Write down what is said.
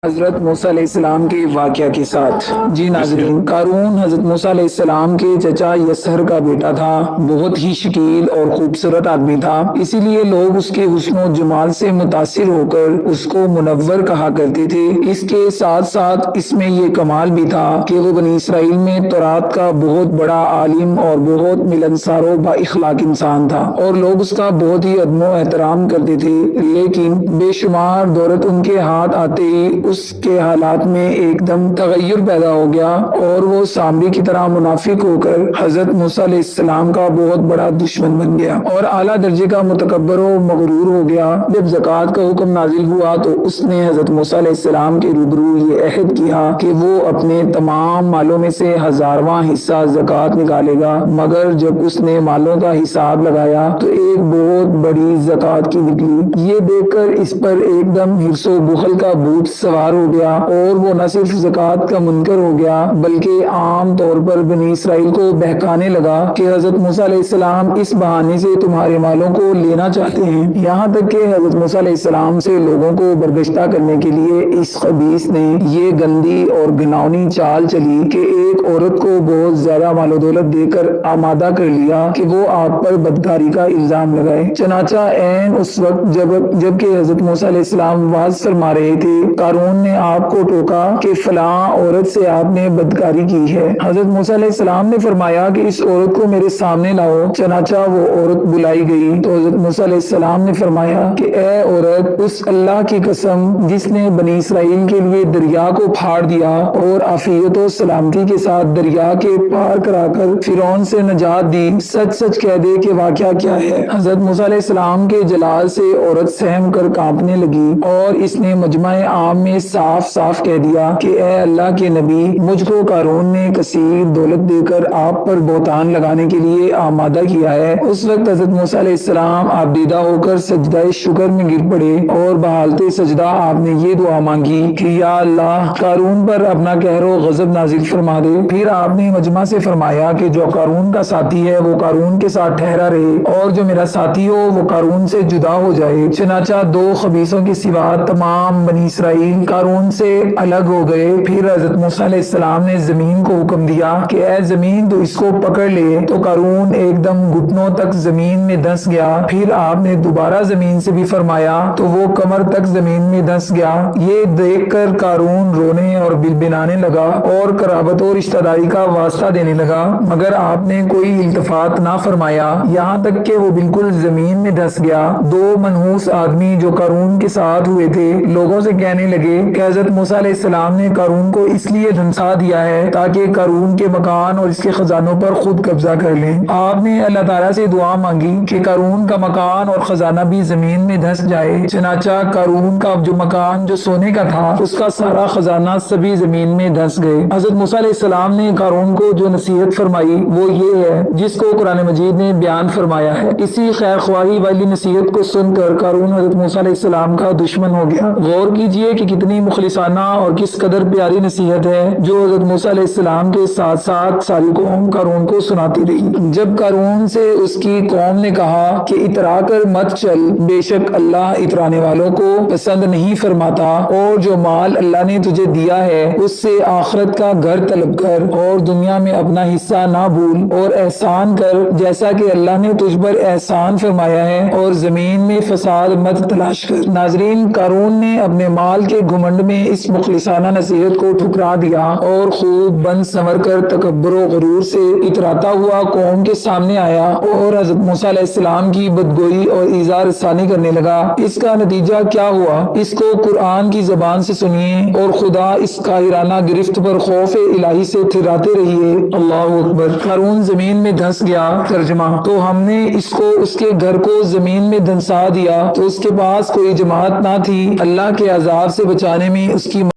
حضرت موسیٰ علیہ السلام کے واقعہ کے ساتھ جی ناظرین، قارون حضرت موسیٰ علیہ السلام کے چچا یسہر کا بیٹا تھا۔ بہت ہی شکیل اور خوبصورت آدمی تھا، اسی لیے لوگ اس کے حسن و جمال سے متاثر ہو کر اس کو منور کہا کرتے تھے۔ اس کے ساتھ ساتھ اس میں یہ کمال بھی تھا کہ وہ بنی اسرائیل میں تورات کا بہت بڑا عالم اور بہت ملنسار و با اخلاق انسان تھا، اور لوگ اس کا بہت ہی ادب و احترام کرتے تھے۔ لیکن بے شمار دولت ان کے ہاتھ آتے ہی اس کے حالات میں ایک دم تغیر پیدا ہو گیا، اور وہ سامری کی طرح منافق ہو کر حضرت موسیٰ علیہ السلام کا بہت بڑا دشمن بن گیا اور اعلیٰ درجے کا متکبر و مغرور ہو گیا۔ جب زکوٰۃ کا حکم نازل ہوا تو اس نے حضرت موسیٰ علیہ السلام کے روبرو یہ عہد کیا کہ وہ اپنے تمام مالوں میں سے 1000واں حصہ زکوٰۃ نکالے گا، مگر جب اس نے مالوں کا حساب لگایا تو ایک بہت بڑی زکوٰۃ کی نکلی۔ یہ دیکھ کر اس پر ایک دم حرص و بخل کا بھوت سوار ہو گیا، اور وہ نہ صرف زکوٰۃ کا منکر ہو گیا بلکہ عام طور پر بنی اسرائیل کو بہکانے لگا کہ حضرت موسیٰ علیہ السلام اس بہانے سے تمہارے مالوں کو لینا چاہتے ہیں۔ یہاں تک کہ حضرت موسیٰ علیہ السلام سے لوگوں کو برگشتہ کرنے کے لیے اس خبیث نے یہ گندی اور گھناؤنی چال چلی کہ ایک عورت کو بہت زیادہ مال و دولت دے کر آمادہ کر لیا کہ وہ آپ پر بدکاری کا الزام لگائے۔ چنانچہ عین اس وقت جب کہ حضرت موسیٰ علیہ السلام واعظ فرما رہے تھے، قارون نے آپ کو ٹوکا کہ فلاں عورت سے آپ نے بدکاری کی ہے۔ حضرت موسیٰ علیہ السلام نے فرمایا کہ اس عورت کو میرے سامنے لاؤ۔ چنانچہ وہ عورت بلائی گئی تو حضرت موسیٰ علیہ السلام نے فرمایا کہ اے عورت، اس اللہ کی قسم جس نے بنی اسرائیل کے لیے دریا کو پھاڑ دیا اور عافیت و سلامتی کے ساتھ دریا کے پار کرا کر فرعون سے نجات دی، سچ سچ کہہ دے کہ واقعہ کیا ہے۔ حضرت موسیٰ علیہ السلام کے جلال سے عورت سہم کر کانپنے لگی، اور اس نے مجمع عام میں صاف صاف کہہ دیا کہ اے اللہ کے نبی، مجھ کو قارون نے کثیر دولت دے کر آپ پر بہتان لگانے کے لیے آمادہ کیا ہے۔ اس وقت حضرت موسیٰ علیہ السلام آبدیدہ ہو کر سجدہ شکر میں گر پڑے، اور بحالت سجدہ آپ نے یہ دعا مانگی کہ یا اللہ، قارون پر اپنا قہر و غضب نازل فرما دے۔ پھر آپ نے مجمع سے فرمایا کہ جو قارون کا ساتھی ہے وہ قارون کے ساتھ ٹھہرا رہے، اور جو میرا ساتھی ہو وہ قارون سے جدا ہو جائے۔ چنانچہ 2 خبیثوں کے سوا تمام بنی اسرائیل قارون سے الگ ہو گئے۔ پھر حضرت موسیٰ علیہ السلام نے زمین کو حکم دیا کہ اے زمین، تو اس کو پکڑ لے، تو قارون ایک دم گھٹنوں تک زمین میں دھنس گیا۔ پھر آپ نے دوبارہ زمین سے بھی فرمایا تو وہ کمر تک زمین میں دھنس گیا۔ یہ دیکھ کر قارون رونے اور بلبلانے لگا اور قرابت اور رشتہ داری کا واسطہ دینے لگا، مگر آپ نے کوئی التفات نہ فرمایا، یہاں تک کہ وہ بالکل زمین میں دھنس گیا۔ 2 منحوس آدمی جو قارون کے ساتھ ہوئے تھے لوگوں سے کہنے لگے کہ حضرت موسیٰ علیہ السلام نے قارون کو اس لیے دھنسا دیا ہے تاکہ قارون کے مکان اور اس کے خزانوں پر خود قبضہ کر لیں۔ آپ نے اللہ تعالیٰ سے دعا مانگی کہ قارون کا مکان اور خزانہ بھی زمین میں دھنس جائے۔ چنانچہ قارون کا جو مکان جو سونے کا تھا، اس کا سارا خزانہ سبھی زمین میں دھنس گئے۔ حضرت موسیٰ علیہ السلام نے قارون کو جو نصیحت فرمائی وہ یہ ہے جس کو قرآن مجید نے بیان فرمایا ہے۔ اسی خیر خواہی والی نصیحت کو سن کر قارون حضرت موسیٰ علیہ السلام کا دشمن ہو گیا۔ غور کیجئے کہ کتنی مخلصانہ اور کس قدر پیاری نصیحت ہے جو حضرت موسیٰ علیہ السلام کے ساتھ ساتھ ساری قوم قارون کو سناتی رہی۔ جب قارون سے اس کی قوم نے کہا کہ اترا کر مت چل، بے شک اللہ اترانے والوں کو پسند نہیں فرماتا، اور جو مال اللہ نے تجھے دیا ہے اس سے آخرت کا گھر طلب کر، اور دنیا میں اپنا حصہ نہ بھول، اور احسان کر جیسا کہ اللہ نے تجھ پر احسان فرمایا ہے، اور زمین میں فساد مت تلاش کر۔ ناظرین، قارون نے اپنے مال کے گھمنڈ میں اس مخلصانہ نصیحت کو ٹھکرا دیا اور خوب بن سنور کر تکبر و غرور سے اتراتا ہوا قوم کے سامنے آیا اور حضرت موسیٰ علیہ السلام کی بدگوئی اور ایذا رسانی کرنے لگا۔ اس کا نتیجہ کیا ہوا، اس کو قرآن کی زبان سے سنیے، اور خدا اس قاہرانہ گرفت پر خوف الہی سے تھراتے رہیے۔ اللہ اکبر۔ قارون زمین میں دھنس گیا۔ ترجمہ: تو ہم نے اس کو اس کے گھر کو زمین میں دھنسا دیا تو اس کے پاس کوئی جماعت نہ تھی اللہ کے عذاب سے بچانے میں اس کی